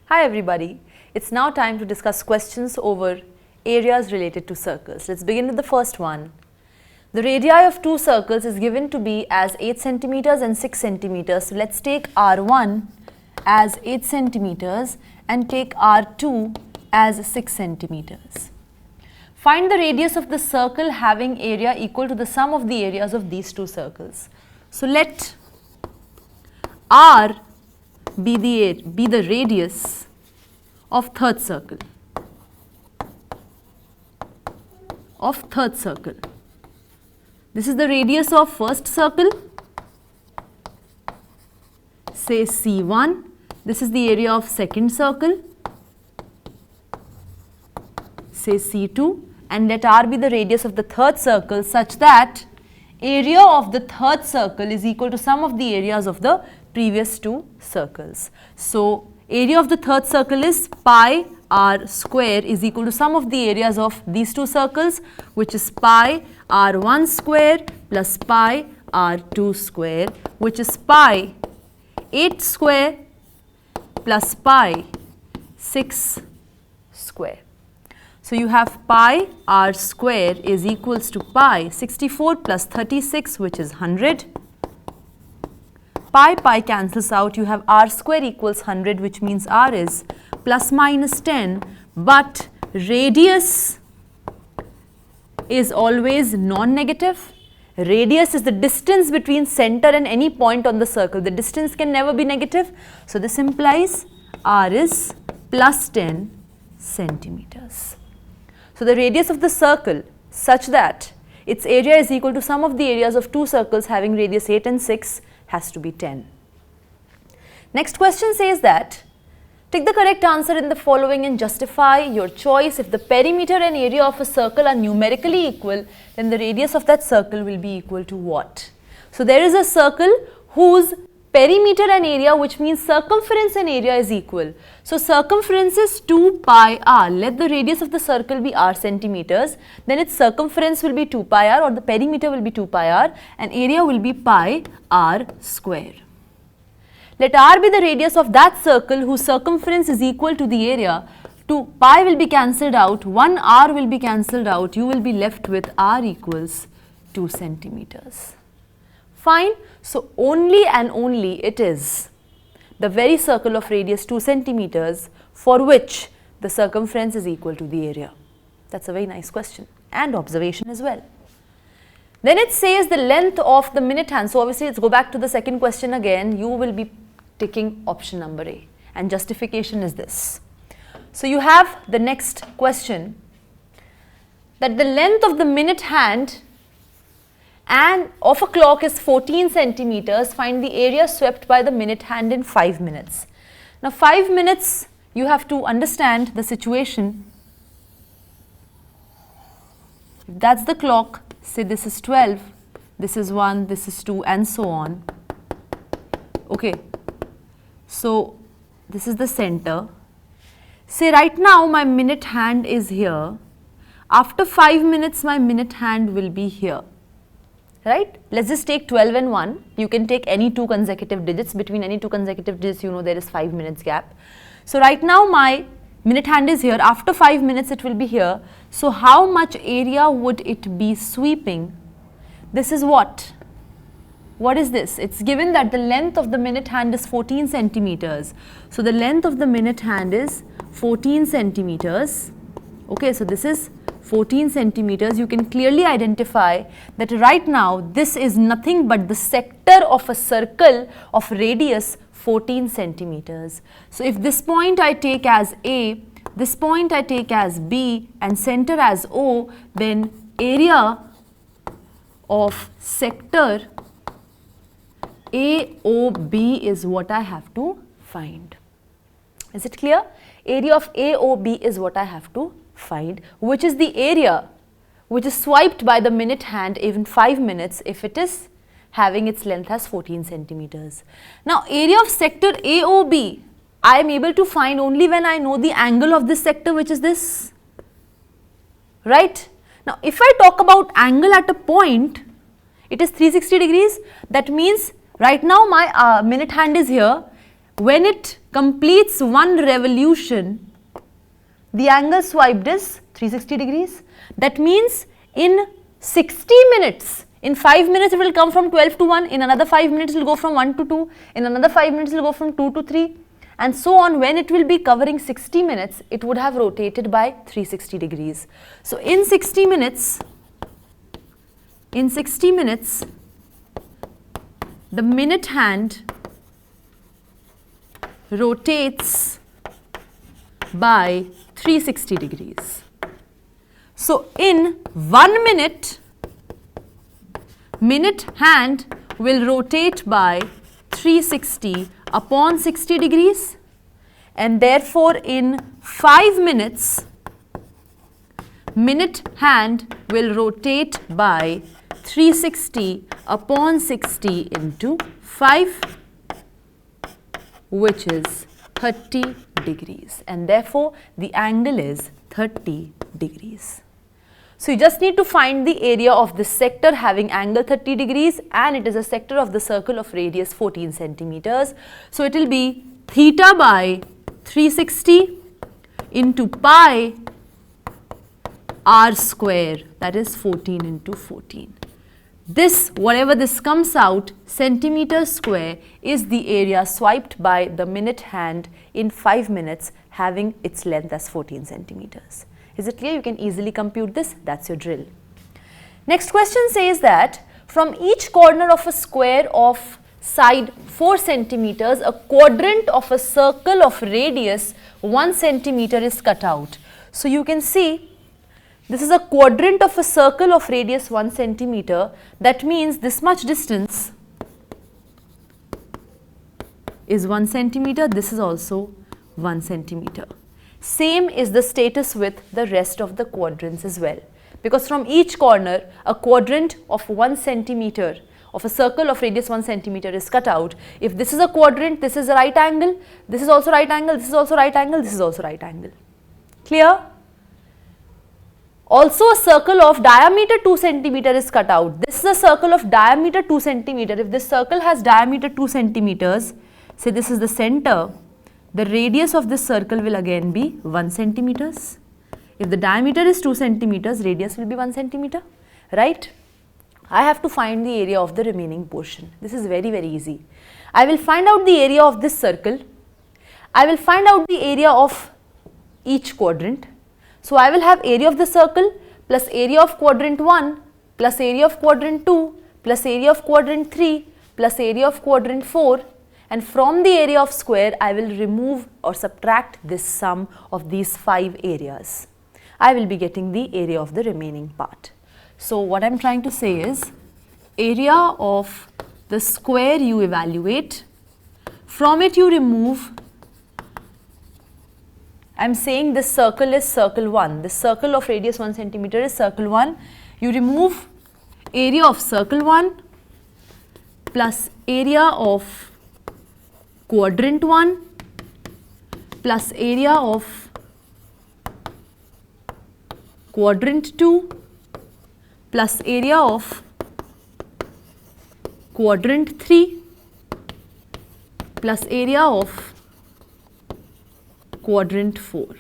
Hi everybody, it's now time to discuss questions over areas related to circles. Let's begin with the first one. The radii of two circles is given to be as 8 centimeters and 6 centimeters. So let's take R1 as 8 centimeters and take R2 as 6 centimeters. Find the radius of the circle having area equal to the sum of the areas of these two circles. So let R be the radius of third circle. This is the radius of first circle, say C1. This is the area of second circle, say C2, and let R be the radius of the third circle such that area of the third circle is equal to sum of the areas of the previous two circles. So area of the third circle is pi r square is equal to sum of the areas of these two circles, which is pi r1 square plus pi r2 square, which is pi 8 square plus pi 6 square. So you have pi r square is equals to pi 64 plus 36, which is 100. Pi cancels out, you have r square equals 100, which means r is plus minus 10, but radius is always non-negative. Radius is the distance between center and any point on the circle. The distance can never be negative. So this implies r is plus 10 centimeters. So the radius of the circle such that its area is equal to sum of the areas of two circles having radius 8 and 6 has to be 10. Next question says that take the correct answer in the following and justify your choice. If the perimeter and area of a circle are numerically equal, then the radius of that circle will be equal to what? So there is a circle whose perimeter and area, which means circumference and area, is equal. So circumference is 2 pi r. Let the radius of the circle be r centimeters, then its circumference will be 2 pi r, or the perimeter will be 2 pi r, and area will be pi r square. Let r be the radius of that circle whose circumference is equal to the area. 2 pi will be cancelled out, 1 r will be cancelled out, you will be left with r equals 2 centimeters. Fine. So only and only it is the very circle of radius 2 centimeters for which the circumference is equal to the area. That's a very nice question and observation as well. Then it says the length of the minute hand. So obviously let's go back to the second question again. You will be ticking option number A, and justification is this. So you have the next question that the length of the minute hand and of a clock is 14 centimeters. Find the area swept by the minute hand in 5 minutes. Now 5 minutes, you have to understand the situation. If that's the clock, say this is 12, this is 1, this is 2, and so on. Okay, so this is the center. Say right now my minute hand is here. After 5 minutes my minute hand will be here. Right? Let's just take 12 and 1. You can take any two consecutive digits. Between any two consecutive digits, you know there is 5 minutes gap. So right now my minute hand is here. After 5 minutes it will be here. So how much area would it be sweeping? This is what? What is this? It's given that the length of the minute hand is 14 centimeters. So the length of the minute hand is 14 centimeters. Okay, so this is 14 centimeters. You can clearly identify that right now this is nothing but the sector of a circle of radius 14 centimeters. So if this point I take as A, this point I take as B, and center as O, then area of sector AOB is what I have to find. Is it clear? Area of AOB is what I have to find, which is the area which is swiped by the minute hand in 5 minutes if it is having its length as 14 centimeters. Now area of sector AOB I am able to find only when I know the angle of this sector, which is this, right? Now if I talk about angle at a point, it is 360 degrees. That means right now my minute hand is here. when it completes one revolution, the angle swiped is 360 degrees. That means in 60 minutes, in 5 minutes it will come from 12 to 1, in another 5 minutes it will go from 1 to 2, in another 5 minutes it will go from 2 to 3, and so on. When it will be covering 60 minutes, it would have rotated by 360 degrees. So in 60 minutes, the minute hand rotates by 360 degrees. So in 1 minute, minute hand will rotate by 360 upon 60 degrees, and therefore in 5 minutes, minute hand will rotate by 360 upon 60 into 5, which is 30 degrees, and therefore the angle is 30 degrees. So you just need to find the area of this sector having angle 30 degrees, and it is a sector of the circle of radius 14 centimeters. So it will be theta by 360 into pi r square, that is 14 into 14. This, whatever this comes out, centimeter square, is the area swiped by the minute hand in 5 minutes having its length as 14 centimeters. Is it clear? You can easily compute this. That's your drill. Next question says that from each corner of a square of side 4 centimeters, a quadrant of a circle of radius 1 centimeter is cut out. So you can see this is a quadrant of a circle of radius 1 centimeter. That means this much distance is 1 centimeter. This is also 1 centimeter. Same is the status with the rest of the quadrants as well, because from each corner a quadrant of 1 centimeter of a circle of radius 1 centimeter is cut out. If this is a quadrant, this is a right angle, this is also right angle, this is also right angle, this is also right angle. Clear? Also a circle of diameter 2 centimeter is cut out. This is a circle of diameter 2 centimeter. If this circle has diameter 2 centimeters, say this is the center, the radius of this circle will again be 1 centimeters. If the diameter is 2 centimeters, radius will be 1 centimeter, right? I have to find the area of the remaining portion. This is very, very easy. I will find out the area of this circle. I will find out the area of each quadrant. So I will have area of the circle plus area of quadrant 1 plus area of quadrant 2 plus area of quadrant 3 plus area of quadrant 4. And from the area of square, I will remove or subtract this sum of these 5 areas. I will be getting the area of the remaining part. So what I am trying to say is, area of the square you evaluate, from it you remove, I am saying this circle is circle 1, this circle of radius 1 centimeter is circle 1, you remove area of circle 1 plus area of quadrant 1 plus area of quadrant 2 plus area of quadrant 3 plus area of quadrant 4.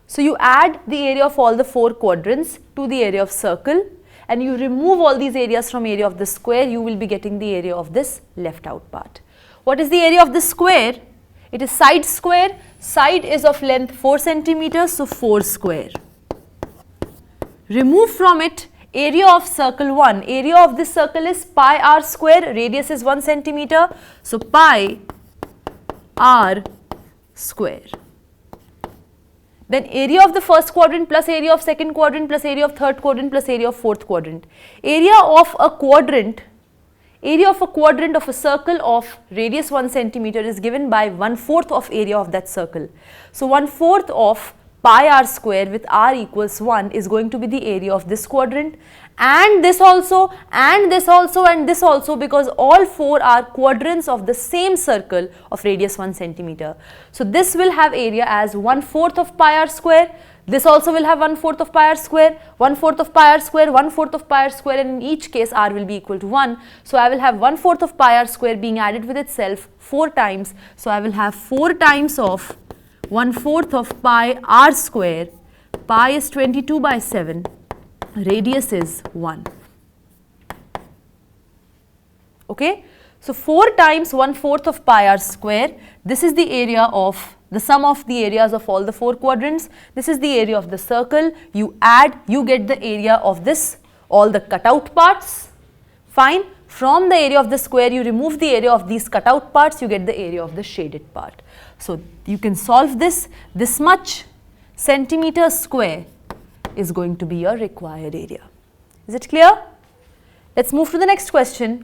So you add the area of all the 4 quadrants to the area of circle, and you remove all these areas from area of the square, you will be getting the area of this left out part. What is the area of the square? It is side square. Side is of length 4 centimeters, so 4 square. Remove from it area of circle 1. Area of this circle is pi r square, radius is 1 centimeter, so pi r square. Then area of the first quadrant plus area of second quadrant plus area of third quadrant plus area of fourth quadrant. Area of a quadrant of a circle of radius 1 centimeter is given by 1/4 of area of that circle. So 1/4 of pi r square with r equals 1 is going to be the area of this quadrant, and this also, and this also, and this also, because all 4 are quadrants of the same circle of radius 1 centimeter. So this will have area as 1/4 of pi r square, This also will have 1/4 of pi r square, 1/4 of pi r square, 1/4 of pi r square, and in each case r will be equal to 1. So I will have 1/4 of pi r square being added with itself 4 times. So I will have 4 times of 1/4 of pi r square. Pi is 22/7, radius is 1. Okay, so 4 times 1/4 of pi r square. This is the area of the sum of the areas of all the 4 quadrants. This is the area of the circle. You add, you get the area of this, all the cutout parts. Fine. From the area of the square, you remove the area of these cutout parts, you get the area of the shaded part. So you can solve this. This much centimeter square is going to be your required area. Is it clear? Let's move to the next question.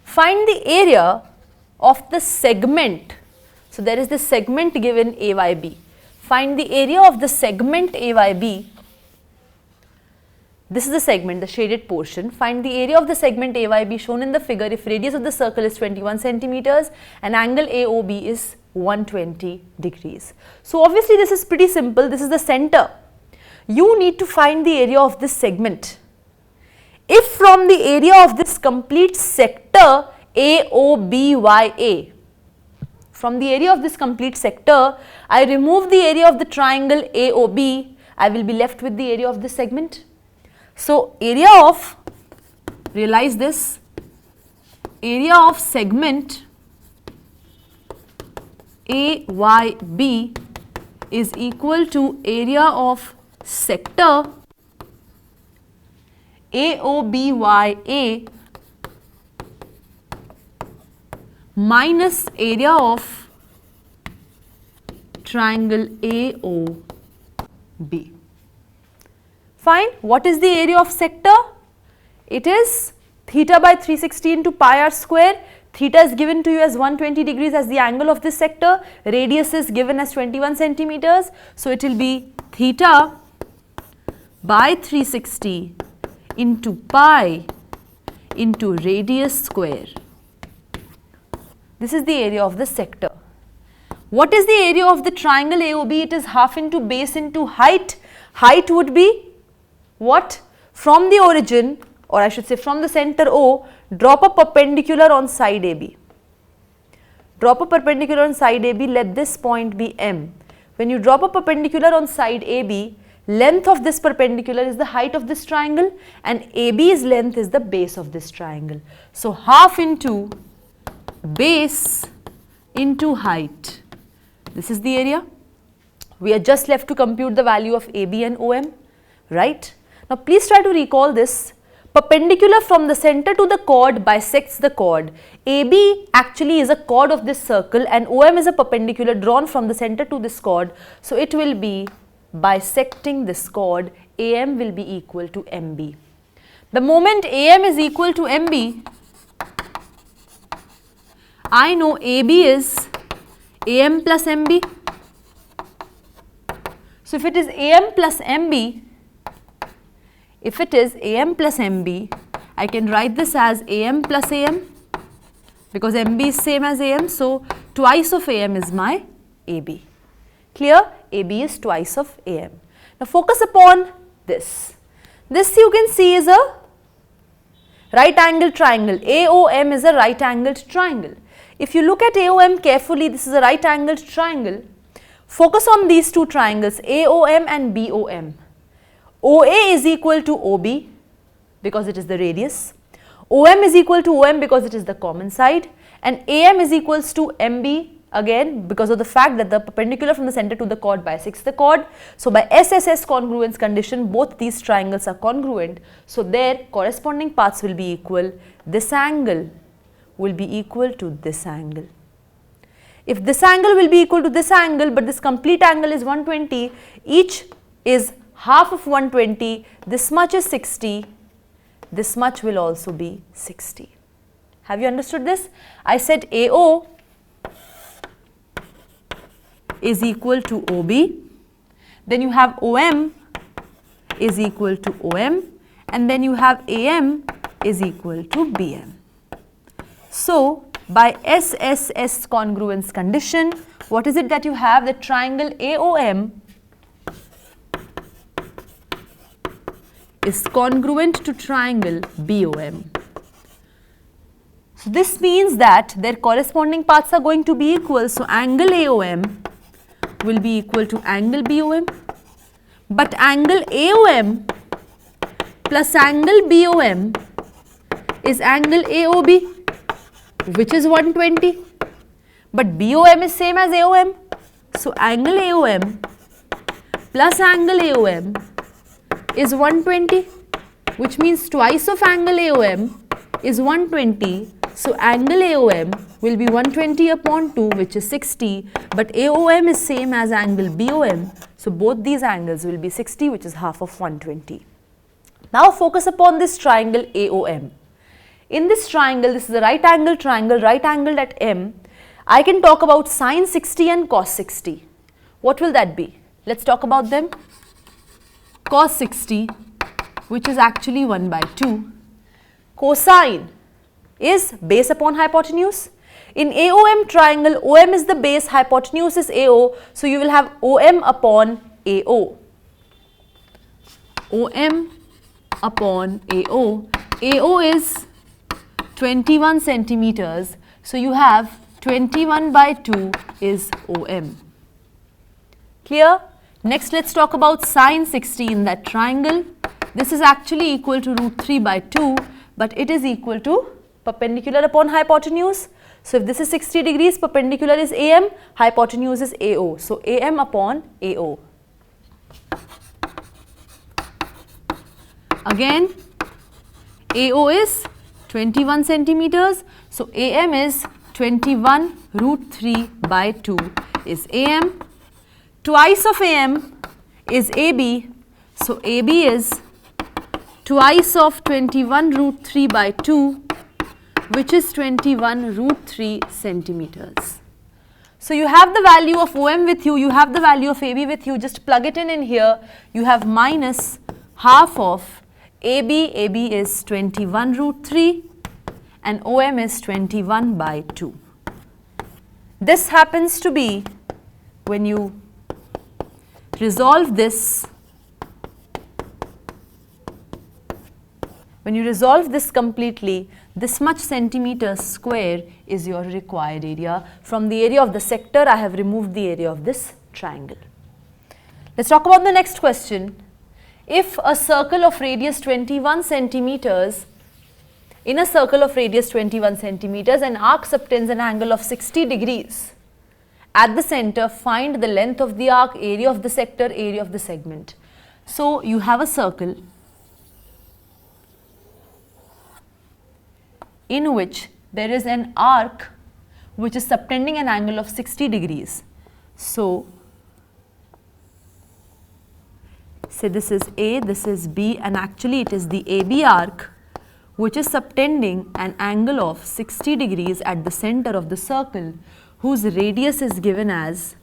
Find the area of the segment. So there is this segment given AYB. Find the area of the segment AYB. This is the segment, the shaded portion. Find the area of the segment AYB shown in the figure if radius of the circle is 21 centimeters and angle AOB is 120 degrees. So obviously this is pretty simple. This is the center. You need to find the area of this segment. If from the area of this complete sector AOBYA, from the area of this complete sector, I remove the area of the triangle AOB, I will be left with the area of this segment. So area of, realize this, area of segment AYB is equal to area of sector AOBYA minus area of triangle AOB. Fine. What is the area of sector? It is theta by 360 into pi r square. Theta is given to you as 120 degrees as the angle of this sector. Radius is given as 21 centimeters. So it will be theta by 360 into pi into radius square. This is the area of the sector. What is the area of the triangle AOB? It is half into base into height. Height would be what? From the origin, or I should say from the center O, drop a perpendicular on side AB. Drop a perpendicular on side AB, let this point be M. When you drop a perpendicular on side AB, length of this perpendicular is the height of this triangle and AB's length is the base of this triangle. So half into base into height. This is the area. We are just left to compute the value of AB and OM, right? Now please try to recall this. Perpendicular from the center to the chord bisects the chord. AB actually is a chord of this circle and OM is a perpendicular drawn from the center to this chord. So it will be bisecting this chord. AM will be equal to MB. The moment AM is equal to MB, I know AB is AM plus MB. So if it is AM plus MB, I can write this as AM plus AM because MB is same as AM. So twice of AM is my AB. Clear? AB is twice of AM. Now focus upon this. This you can see is a right angled triangle. AOM is a right angled triangle. If you look at AOM carefully, this is a right angled triangle. Focus on these two triangles AOM and BOM. OA is equal to OB because it is the radius. OM is equal to OM because it is the common side. And AM is equals to MB again because of the fact that the perpendicular from the center to the chord bisects the chord. So by SSS congruence condition, both these triangles are congruent. So their corresponding paths will be equal. This angle will be equal to this angle. If this angle will be equal to this angle, but this complete angle is 120, each is half of 120, this much is 60, this much will also be 60. Have you understood this? I said AO is equal to OB, then you have OM is equal to OM, and then you have AM is equal to BM. So by SSS congruence condition, what is it that you have? The triangle AOM is congruent to triangle BOM. So this means that their corresponding paths are going to be equal. So angle AOM will be equal to angle BOM, but angle AOM plus angle BOM is angle AOB, which is 120, but BOM is same as AOM. So angle AOM plus angle AOM is 120, which means twice of angle AOM is 120. So angle AOM will be 120 upon 2, which is 60, but AOM is same as angle BOM. So both these angles will be 60, which is half of 120. Now focus upon this triangle AOM. In this triangle, this is a right angle triangle, right angled at M. I can talk about sine 60 and cos 60. What will that be? Let's talk about them. Cos 60, which is actually 1 by 2. Cosine is base upon hypotenuse. In AOM triangle, OM is the base, hypotenuse is AO. So you will have OM upon AO. OM upon AO. AO is 21 centimeters. So you have 21 by 2 is OM. Clear? Next, let's talk about sine 60 in that triangle. This is actually equal to root 3 by 2, but it is equal to perpendicular upon hypotenuse. So if this is 60 degrees, perpendicular is AM, hypotenuse is AO. So AM upon AO. Again, AO is 21 centimeters. So AM is 21 root 3 by 2 is AM. Twice of AM is AB. So AB is twice of 21 root 3 by 2, which is 21 root 3 centimeters. So you have the value of OM with you, you have the value of AB with you, just plug it in here. You have minus half of AB. AB is 21 root 3 and OM is 21 by 2. This happens to be, when you resolve this, completely, this much centimeters square is your required area. From the area of the sector, I have removed the area of this triangle. Let's talk about the next question. If a circle of radius 21 centimeters, in a circle of radius 21 centimeters, an arc subtends an angle of 60 degrees. At the center, find the length of the arc, area of the sector, area of the segment. So you have a circle in which there is an arc which is subtending an angle of 60 degrees. So say this is A, this is B, and actually it is the AB arc which is subtending an angle of 60 degrees at the center of the circle, whose radius is given as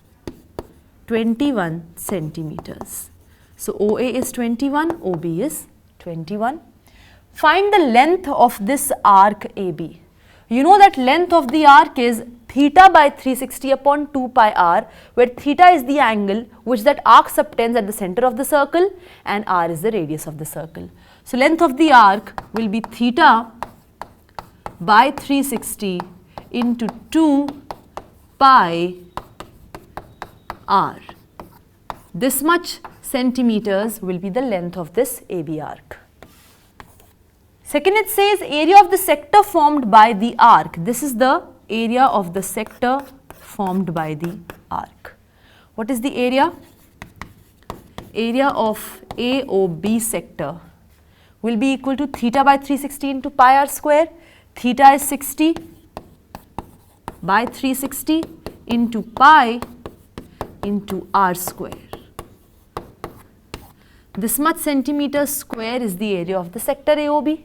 21 centimeters. So OA is 21, OB is 21. Find the length of this arc AB. You know that length of the arc is theta by 360 upon 2 pi r, where theta is the angle which that arc subtends at the center of the circle and r is the radius of the circle. So length of the arc will be theta by 360 into 2 pi r. This much centimeters will be the length of this AB arc. Second, it says area of the sector formed by the arc. This is the area of the sector formed by the arc. What is the area? Area of AOB sector will be equal to theta by 360 into pi r square. Theta is 60 by 360 into pi into r square. This much centimeters square is the area of the sector AOB.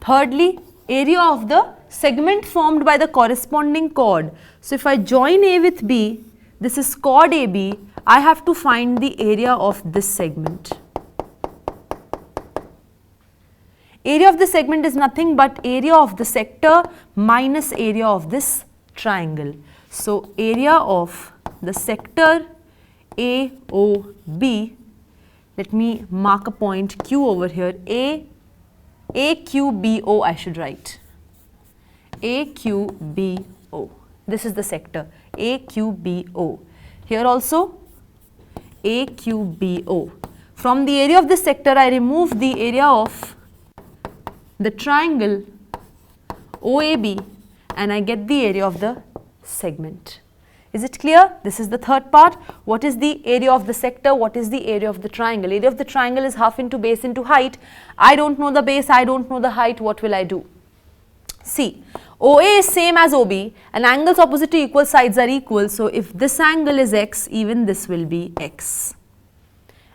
Thirdly, area of the segment formed by the corresponding chord. So if I join A with B, this is chord AB, I have to find the area of this segment. Area of the segment is nothing but area of the sector minus area of this triangle. So area of the sector AOB let me mark a point Q over here, AQBO I should write, AQBO, this is the sector, AQBO, here also AQBO. From the area of this sector I remove the area of the triangle OAB and I get the area of the segment. Is it clear? This is the third part. What is the area of the sector? What is the area of the triangle? Area of the triangle is half into base into height. I don't know the base, I don't know the height. What will I do? See, OA is same as OB and angles opposite to equal sides are equal. So, if this angle is x, even this will be x.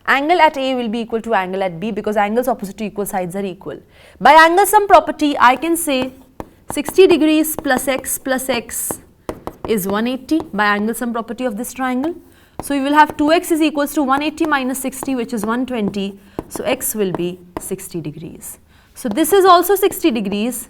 Angle at A will be equal to angle at B because angles opposite to equal sides are equal. By angle sum property, I can say 60 degrees plus x is 180 by angle sum property of this triangle. So, we will have 2x is equals to 180 minus 60 which is 120. So, x will be 60 degrees. So, this is also 60 degrees,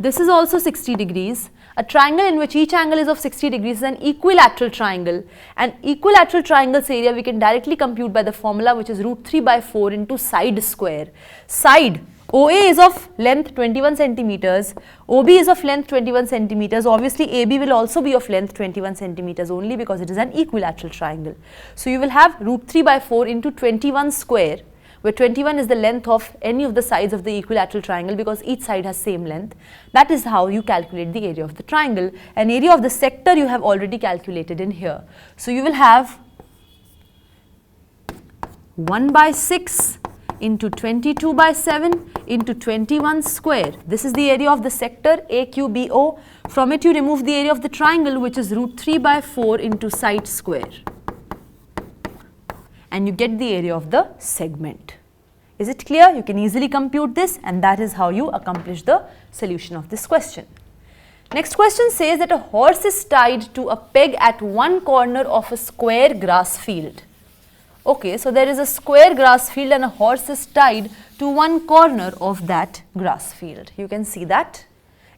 this is also 60 degrees. A triangle in which each angle is of 60 degrees is an equilateral triangle, and equilateral triangle's area we can directly compute by the formula which is root 3 by 4 into side square. Side OA is of length 21 centimeters, OB is of length 21 centimeters, obviously AB will also be of length 21 centimeters only because it is an equilateral triangle. So, you will have root 3 by 4 into 21 square, where 21 is the length of any of the sides of the equilateral triangle because each side has same length. That is how you calculate the area of the triangle, and area of the sector you have already calculated in here. So, you will have 1 by 6 into 22 by 7 into 21 square. This is the area of the sector AQBO. From it you remove the area of the triangle which is root 3 by 4 into side square, and you get the area of the segment. Is it clear? You can easily compute this, and that is how you accomplish the solution of this question. Next question says that a horse is tied to a peg at one corner of a square grass field. Okay, so there is a square grass field and a horse is tied to one corner of that grass field. You can see that.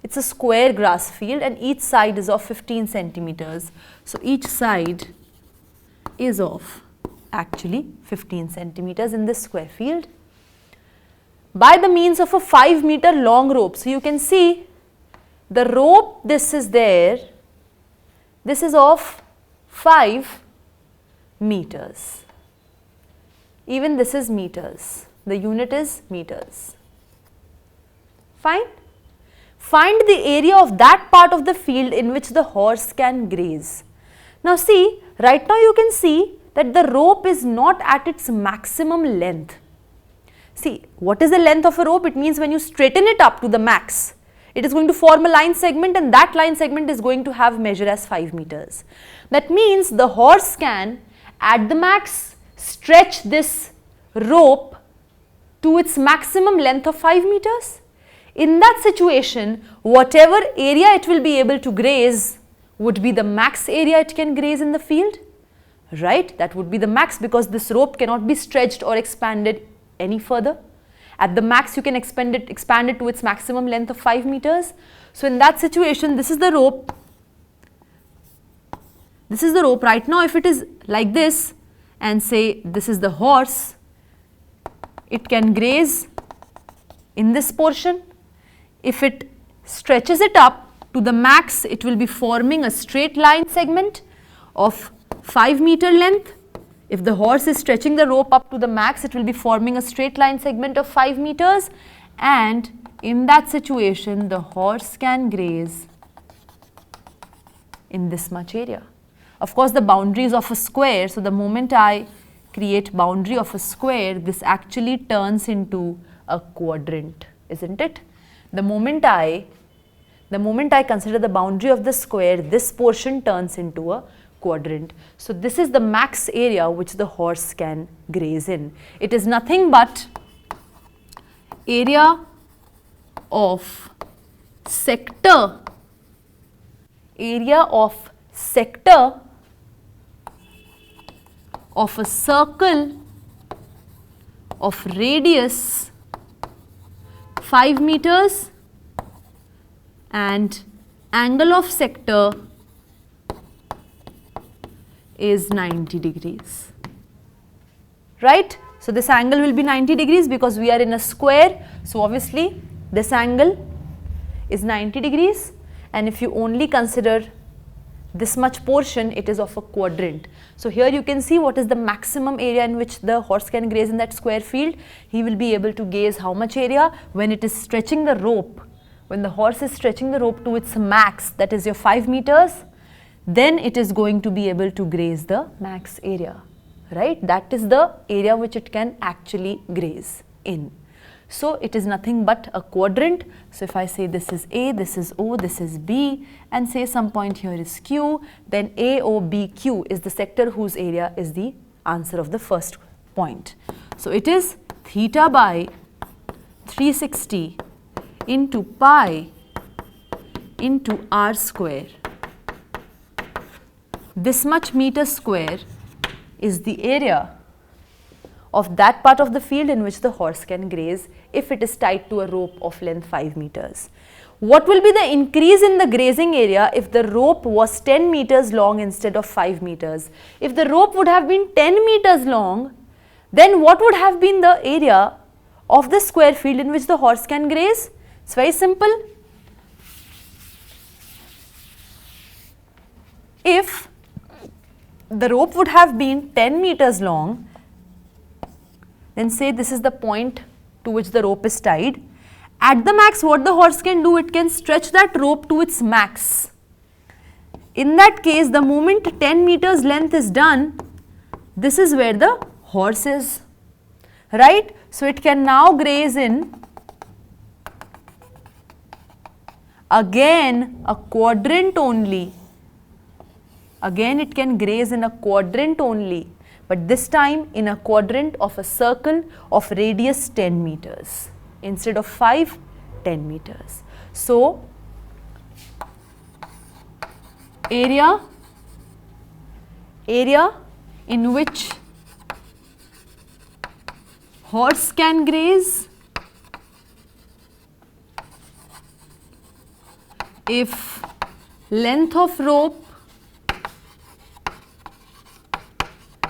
It's a square grass field and each side is of 15 centimeters. So, each side is of actually 15 centimeters in this square field by the means of a 5-meter long rope. So, you can see the rope, this is there, this is of 5 meters, even this is meters, the unit is meters. Fine. Find the area of that part of the field in which the horse can graze. Now see, right now you can see that the rope is not at its maximum length. See, what is the length of a rope? It means when you straighten it up to the max, it is going to form a line segment, and that line segment is going to have measure as 5 meters. That means the horse can at the max stretch this rope to its maximum length of 5 meters. In that situation, whatever area it will be able to graze would be the max area it can graze in the field, right? That would be the max because this rope cannot be stretched or expanded any further. At the max you can expand it to its maximum length of 5 meters. So, in that situation, this is the rope. This is the rope. Right now, if it is like this and say this is the horse, it can graze in this portion. If it stretches it up to the max, it will be forming a straight line segment of 5 meter length. If the horse is stretching the rope up to the max, it will be forming a straight line segment of 5 meters, and in that situation the horse can graze in this much area. Of course, the boundary is of a square, so the moment I create boundary of a square, this actually turns into a quadrant, isn't it? The moment I consider the boundary of the square, this portion turns into a quadrant. So, this is the max area which the horse can graze in. It is nothing but area of sector of a circle of radius 5 meters and angle of sector is 90 degrees, right? So this angle will be 90 degrees because we are in a square. So obviously this angle is 90 degrees, and if you only consider this much portion, it is of a quadrant. So here you can see what is the maximum area in which the horse can graze in that square field. He will be able to gaze how much area when it is stretching the rope. When the horse is stretching the rope to its max, that is your 5 meters, then it is going to be able to graze the max area, right? That is the area which it can actually graze in. So it is nothing but a quadrant. So if I say this is A, this is O, this is B, and say some point here is Q, then AOBQ is the sector whose area is the answer of the first point. So it is theta by 360 into pi into r square. This much meter square is the area of that part of the field in which the horse can graze if it is tied to a rope of length 5 meters. What will be the increase in the grazing area if the rope was 10 meters long instead of 5 meters? If the rope would have been 10 meters long, then what would have been the area of the square field in which the horse can graze? It's very simple. If the rope would have been 10 meters long, then say this is the point to which the rope is tied. At the max, what the horse can do, it can stretch that rope to its max. In that case, the moment 10 meters length is done, this is where the horse is, right? So it can now graze in again a quadrant only. Again it can graze in a quadrant only, but this time in a quadrant of a circle of radius 10 meters instead of 5, 10 meters. So area in which horse can graze if length of rope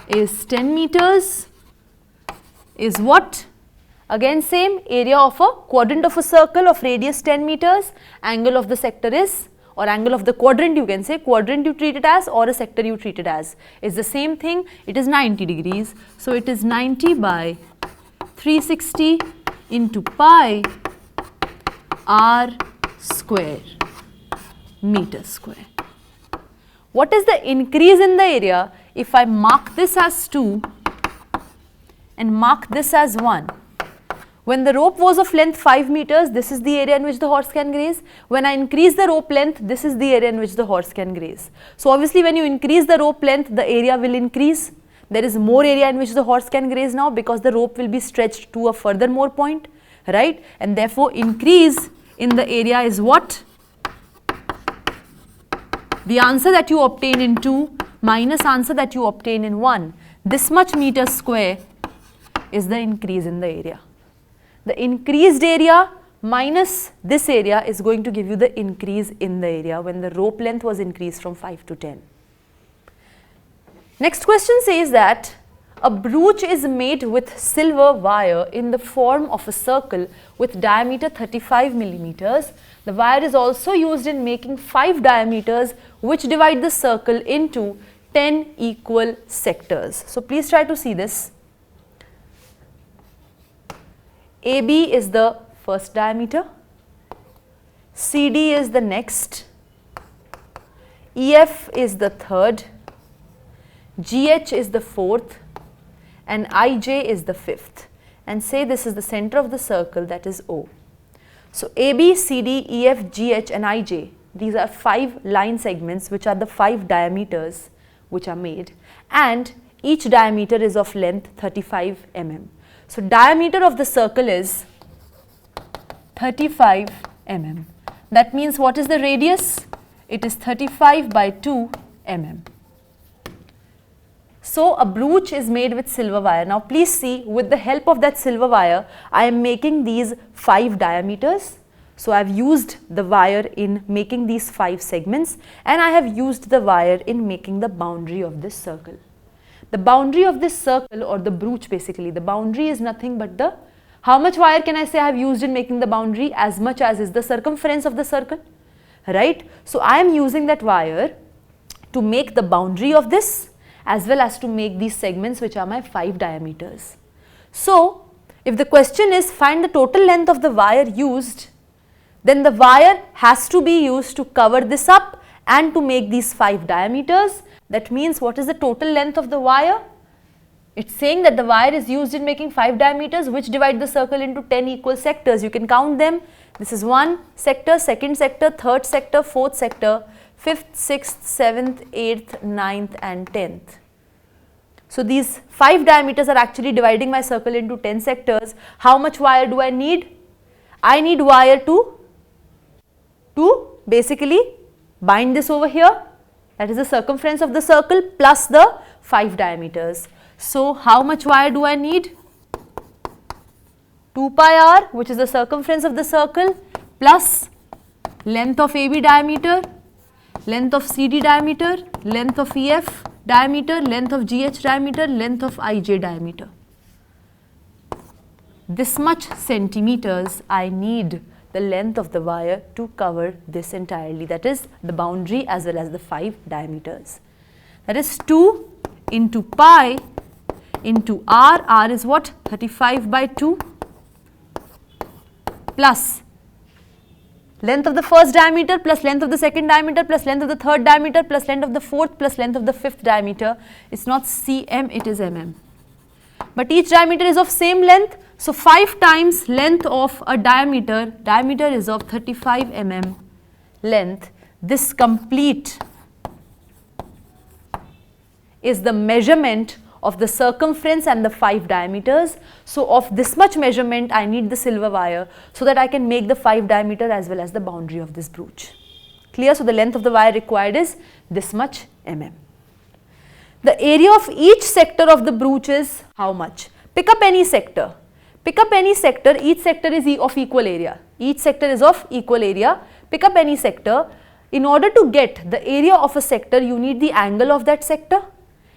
is 10 meters is what? Again same, area of a quadrant of a circle of radius 10 meters, angle of the sector is, or angle of the quadrant you can say, quadrant you treat it as or a sector you treat it as, is the same thing, it is 90 degrees. So it is 90 by 360 into pi r square meter square. What is the increase in the area if I mark this as 2 and mark this as 1? When the rope was of length 5 meters, this is the area in which the horse can graze. When I increase the rope length, this is the area in which the horse can graze. So obviously when you increase the rope length, the area will increase. There is more area in which the horse can graze now because the rope will be stretched to a further more point, right? And therefore increase in the area is what? The answer that you obtain in 2 minus answer that you obtain in 1. This much meter square is the increase in the area. The increased area minus this area is going to give you the increase in the area when the rope length was increased from 5 to 10. Next question says that a brooch is made with silver wire in the form of a circle with diameter 35 millimeters. The wire is also used in making 5 diameters which divide the circle into 10 equal sectors. So please try to see this. AB is the first diameter, CD is the next, EF is the third, GH is the fourth, and IJ is the fifth, and say this is the center of the circle, that is O. So AB, CD, EF, GH and IJ, these are 5 line segments which are the 5 diameters which are made, and each diameter is of length 35 mm. So diameter of the circle is 35 mm. That means what is the radius? It is 35 by 2 mm. So a brooch is made with silver wire. Now please see, with the help of that silver wire, I am making these 5 diameters. So I have used the wire in making these 5 segments, and I have used the wire in making the boundary of this circle. the boundary of this circle or the brooch basically, the boundary is nothing but the, how much wire can I say I have used in making the boundary? As much as is the circumference of the circle, right? So I am using that wire to make the boundary of this as well as to make these segments which are my 5 diameters. So if the question is find the total length of the wire used, then the wire has to be used to cover this up and to make these 5 diameters. That means what is the total length of the wire? It's saying that the wire is used in making 5 diameters which divide the circle into 10 equal sectors. You can count them. This is 1 sector, 2nd sector, 3rd sector, 4th sector, 5th, 6th, 7th, 8th, 9th and 10th. So these 5 diameters are actually dividing my circle into 10 sectors. How much wire do I need? I need wire to basically bind this over here. That is the circumference of the circle plus the 5 diameters. So how much wire do I need? 2 pi r, which is the circumference of the circle, plus length of AB diameter, length of CD diameter, length of EF diameter, length of GH diameter, length of IJ diameter. This much centimeters I need the length of the wire to cover this entirely, that is the boundary as well as the 5 diameters. That is 2 into pi into r, r is what? 35 by 2 plus length of the first diameter plus length of the second diameter plus length of the third diameter plus length of the fourth plus length of the fifth diameter. It's not cm, it is mm. But each diameter is of same length. So 5 times length of a diameter, diameter is of 35 mm length. This complete is the measurement of the circumference and the 5 diameters. So of this much measurement I need the silver wire so that I can make the 5 diameter as well as the boundary of this brooch. Clear? So the length of the wire required is this much mm. The area of each sector of the brooch is how much? Pick up any sector. Pick up any sector, each sector is of equal area. Each sector is of equal area. Pick up any sector. In order to get the area of a sector, you need the angle of that sector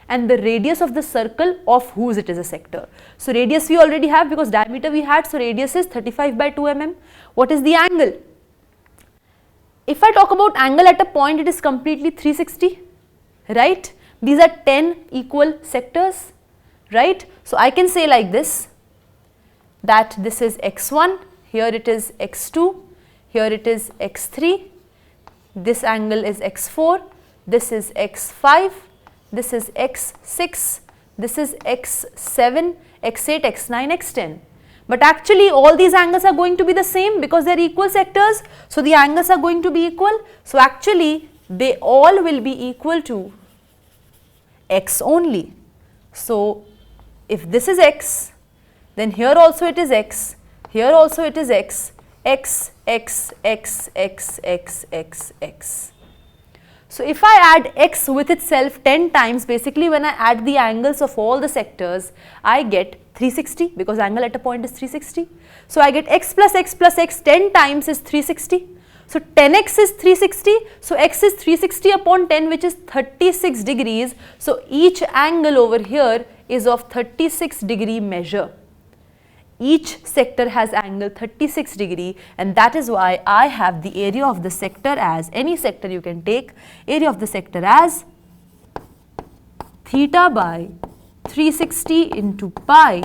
and the radius of the circle of whose it is a sector. So radius we already have because diameter we had, so radius is 35 by 2 mm. What is the angle? If I talk about angle at a point, it is completely 360, right? These are 10 equal sectors, right? So I can say like this, that this is x1, here it is x2, here it is x3, this angle is x4, this is x5, this is x6, this is x7, x8, x9, x10. But actually all these angles are going to be the same because they are equal sectors. So the angles are going to be equal. So actually they all will be equal to x only. So if this is x, then here also it is x, here also it is x, x, x, x, x, x, x, x. So if I add x with itself 10 times, basically when I add the angles of all the sectors, I get 360 because angle at a point is 360. So I get x plus x plus x 10 times is 360. So 10x is 360. So x is 360 upon 10, which is 36 degrees. So each angle over here is of 36 degree measure. Each sector has angle 36 degree, and that is why I have the area of the sector as, any sector you can take, area of the sector as theta by 360 into pi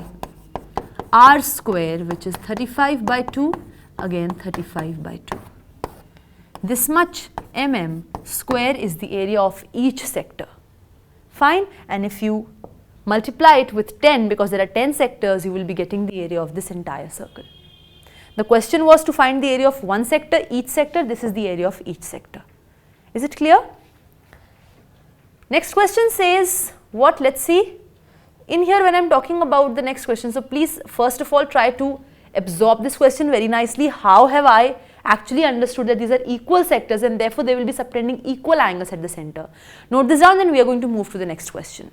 r square, which is 35 by 2, again 35 by 2. This much mm square is the area of each sector. Fine, and if you multiply it with 10, because there are 10 sectors, you will be getting the area of this entire circle. The question was to find the area of one sector, each sector. This is the area of each sector. Is it clear? Next question says what? Let's see. In here when I am talking about the next question, so please first of all try to absorb this question very nicely. How have I actually understood that these are equal sectors and therefore they will be subtending equal angles at the center? Note this down, then we are going to move to the next question.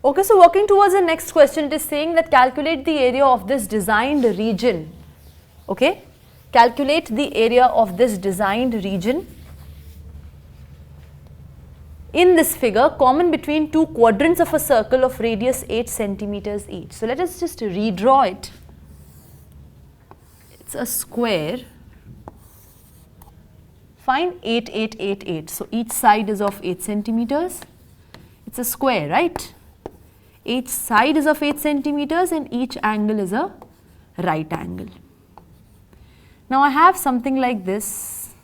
Okay, so working towards the next question, it is saying that calculate the area of this designed region. Okay, calculate the area of this designed region in this figure common between two quadrants of a circle of radius 8 centimeters each. So let us just redraw it. It's a square. Find 8, 8, 8, 8. So each side is of 8 centimeters. It's a square, right? Each side is of 8 centimeters and each angle is a right angle. Now I have something like this,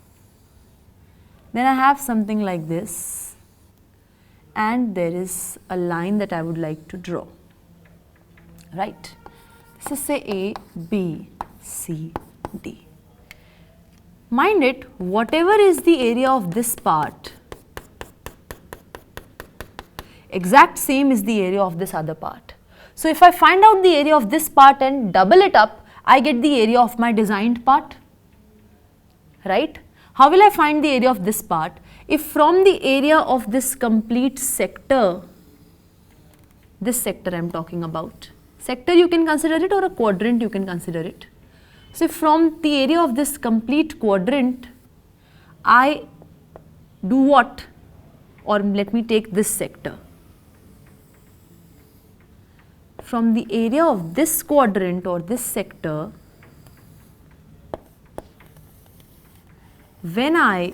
then I have something like this, and there is a line that I would like to draw, right? This is say A, B, C, D. Mind it, whatever is the area of this part, exact same is the area of this other part. So if I find out the area of this part and double it up, I get the area of my designed part, right? How will I find the area of this part? If from the area of this complete sector, this sector I am talking about, sector you can consider it or a quadrant you can consider it. So from the area of this complete quadrant, I do what? Or let me take this sector. From the area of this quadrant or this sector, when I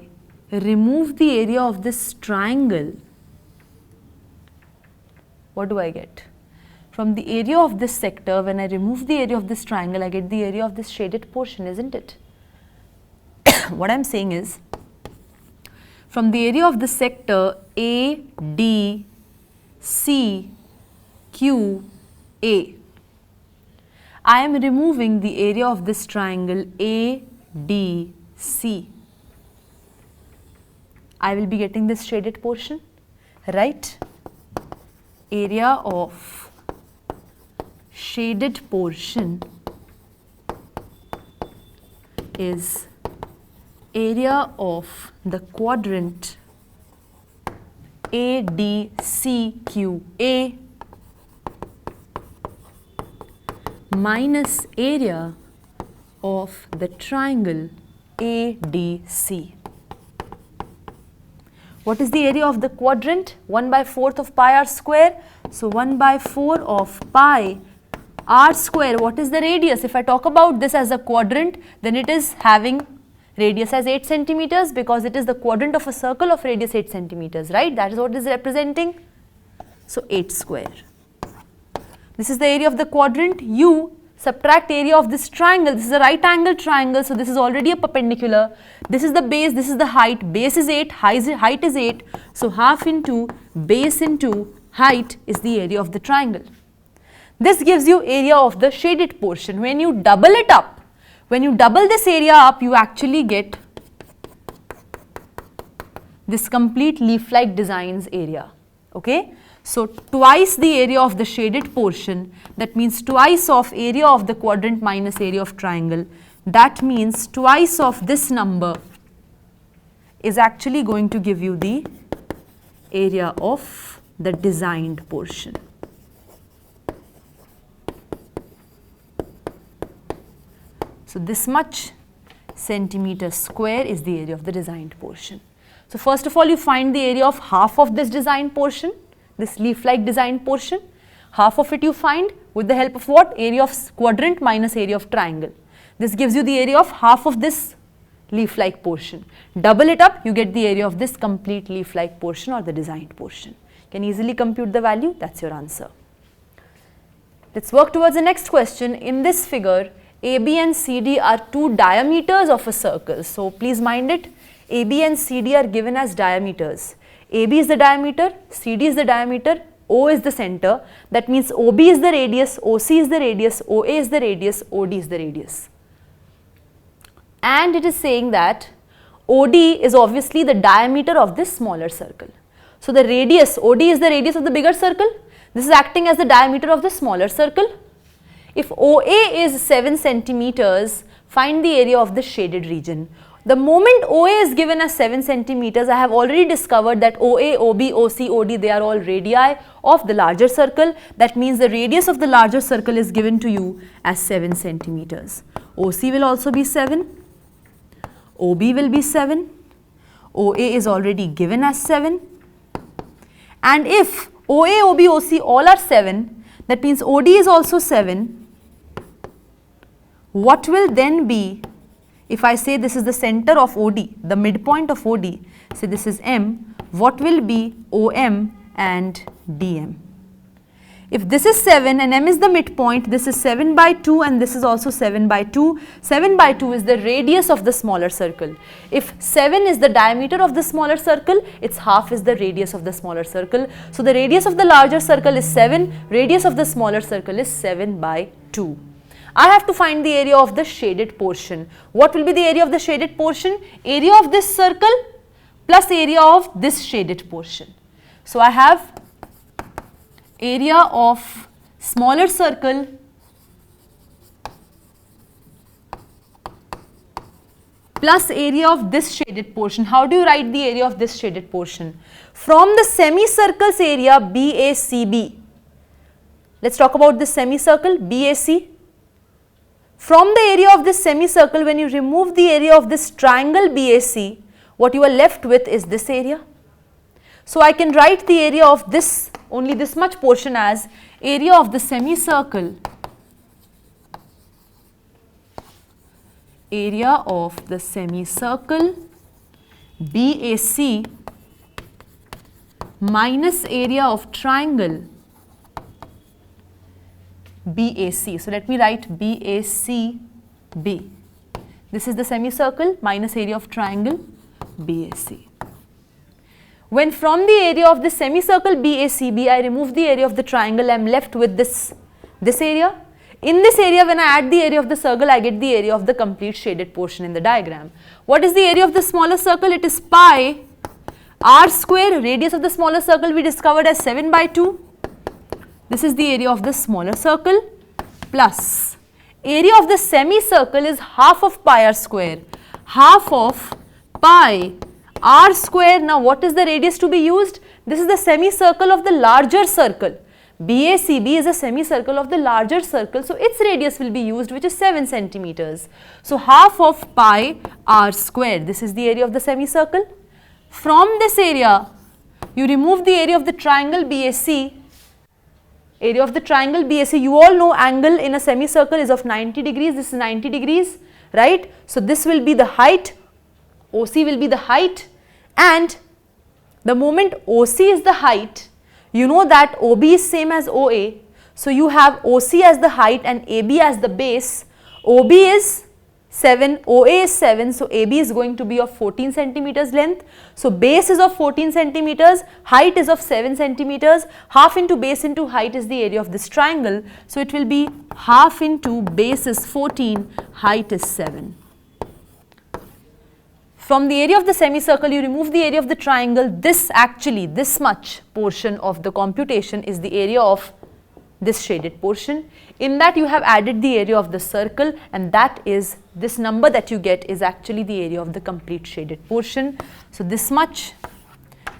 remove the area of this triangle, what do I get? From the area of this sector, when I remove the area of this triangle, I get the area of this shaded portion, isn't it? What I am saying is, from the area of the sector A, D, C, Q, A, I am removing the area of this triangle A, D, C. I will be getting this shaded portion, right? Area of shaded portion is area of the quadrant ADCQA minus area of the triangle ADC. What is the area of the quadrant? 1/4 of pi r square. So 1/4 of pi r square. What is the radius? If I talk about this as a quadrant, then it is having radius as 8 centimeters because it is the quadrant of a circle of radius 8 centimeters, right? That is what it is representing. So 8 square. This is the area of the quadrant. You subtract area of this triangle. This is a right angle triangle, so this is already a perpendicular. This is the base, this is the height. Base is 8, height is 8. So half into base into height is the area of the triangle. This gives you area of the shaded portion. When you double it up, when you double this area up, you actually get this complete leaf-like designs area, okay? So twice the area of the shaded portion, that means twice of area of the quadrant minus area of triangle, that means twice of this number is actually going to give you the area of the designed portion. So this much centimeter square is the area of the designed portion. So first of all, you find the area of half of this designed portion, this leaf-like designed portion. Half of it you find with the help of what? Area of quadrant minus area of triangle. This gives you the area of half of this leaf-like portion. Double it up, you get the area of this complete leaf-like portion or the designed portion. You can easily compute the value, that's your answer. Let's work towards the next question. In this figure, AB and CD are two diameters of a circle. So please mind it, AB and CD are given as diameters. AB is the diameter, CD is the diameter, O is the center. That means OB is the radius, OC is the radius, OA is the radius, OD is the radius. And it is saying that OD is obviously the diameter of this smaller circle. So the radius, OD is the radius of the bigger circle. This is acting as the diameter of the smaller circle. If OA is 7 centimeters, find the area of the shaded region. The moment OA is given as 7 centimeters, I have already discovered that OA, OB, OC, OD, they are all radii of the larger circle. That means the radius of the larger circle is given to you as 7 centimeters. OC will also be 7, OB will be 7, OA is already given as 7, And if OA, OB, OC all are 7, that means OD is also 7. What will then be, if I say this is the center of OD, the midpoint of OD, say this is M, what will be OM and DM? If this is 7 and M is the midpoint, this is 7 by 2 and this is also 7 by 2. 7 by 2 is the radius of the smaller circle. If 7 is the diameter of the smaller circle, its half is the radius of the smaller circle. So the radius of the larger circle is 7, radius of the smaller circle is 7 by 2. I have to find the area of the shaded portion. What will be the area of the shaded portion? Area of this circle plus area of this shaded portion. So I have area of smaller circle plus area of this shaded portion. How do you write the area of this shaded portion? From the semicircle's area BACB. Let's talk about this semicircle BAC. From the area of this semicircle, when you remove the area of this triangle BAC, what you are left with is this area. So I can write the area of this, only this much portion, as area of the semicircle, area of the semicircle BAC minus area of triangle BAC. So let me write BACB. This is the semicircle minus area of triangle BAC. When from the area of the semicircle BACB I remove the area of the triangle, I am left with this area. In this area, when I add the area of the circle, I get the area of the complete shaded portion in the diagram. What is the area of the smaller circle? It is pi r square. Radius of the smaller circle we discovered as 7 by 2. This is the area of the smaller circle plus area of the semicircle is half of pi r square. Half of pi r square. Now what is the radius to be used? This is the semicircle of the larger circle. BACB is a semicircle of the larger circle, so its radius will be used, which is 7 centimeters. So half of pi r square. This is the area of the semicircle. From this area, you remove the area of the triangle BAC. Area of the triangle BAC, you all know angle in a semicircle is of 90 degrees. This is 90 degrees, right? So this will be the height. OC will be the height, and the moment OC is the height, you know that OB is same as OA. So you have OC as the height and AB as the base. OB is 7, OA is 7, so AB is going to be of 14 centimeters length. So base is of 14 centimeters, height is of 7 centimeters. Half into base into height is the area of this triangle. So it will be half into base is 14, height is 7. From the area of the semicircle, you remove the area of the triangle. This actually, this much portion of the computation is the area of this shaded portion. In that you have added the area of the circle, and that is, this number that you get is actually the area of the complete shaded portion. So this much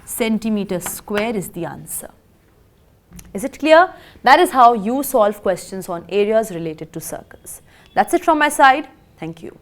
centimeter square is the answer. Is it clear? That is how you solve questions on areas related to circles. That's it from my side. Thank you.